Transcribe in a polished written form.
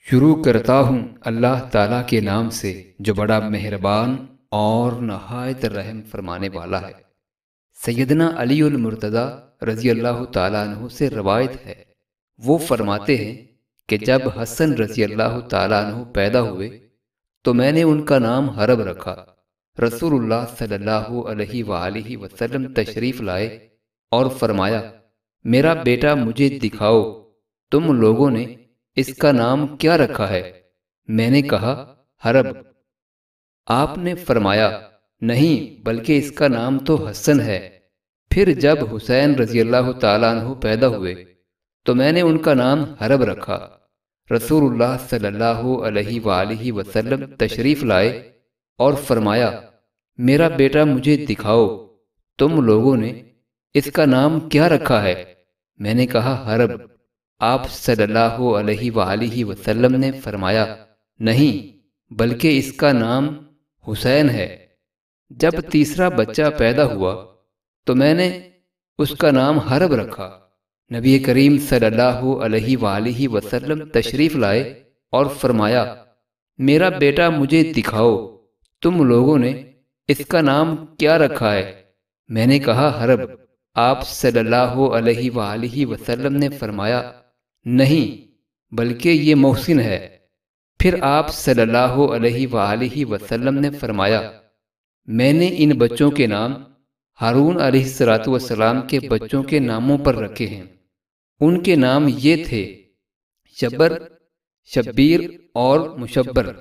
شروع کرتا ہوں اللہ تعالیٰ کے نام سے جو بڑا مہربان اور نہایت رحم فرمانے والا ہے۔ سیدنا علی المرتضیٰ رضی اللہ تعالیٰ عنہ سے روایت ہے، وہ فرماتے ہیں کہ جب حسن رضی اللہ تعالیٰ عنہ پیدا ہوئے تو میں نے ان کا نام حرب رکھا۔ رسول اللہ صلی اللہ علیہ وآلہ وسلم تشریف لائے اور فرمایا، میرا بیٹا مجھے دکھاؤ، تم لوگوں نے اس کا نام کیا رکھا ہے؟ میں نے کہا حرب۔ آپ نے فرمایا، نہیں بلکہ اس کا نام تو حسن ہے۔ پھر جب حسین رضی اللہ تعالیٰ عنہ پیدا ہوئے تو میں نے ان کا نام حرب رکھا۔ رسول اللہ صلی اللہ علیہ وآلہ وسلم تشریف لائے اور فرمایا، میرا بیٹا مجھے دکھاؤ، تم لوگوں نے اس کا نام کیا رکھا ہے؟ میں نے کہا حرب۔ آپ صلی اللہ علیہ وآلہ وسلم نے فرمایا، نہیں بلکہ اس کا نام حسین ہے۔ جب تیسرا بچہ پیدا ہوا تو میں نے اس کا نام حرب رکھا۔ نبی کریم صلی اللہ علیہ وآلہ وسلم تشریف لائے اور فرمایا، میرا بیٹا مجھے دکھاؤ، تم لوگوں نے اس کا نام کیا رکھا ہے؟ میں نے کہا حرب۔ آپ صلی اللہ علیہ وآلہ وسلم نے فرمایا، نہیں بلکہ یہ محسن ہے۔ پھر آپ صلی اللہ علیہ وآلہ وسلم نے فرمایا، میں نے ان بچوں کے نام ہارون علیہ السلام کے بچوں کے ناموں پر رکھے ہیں۔ ان کے نام یہ تھے شبر، شبیر اور مشبر۔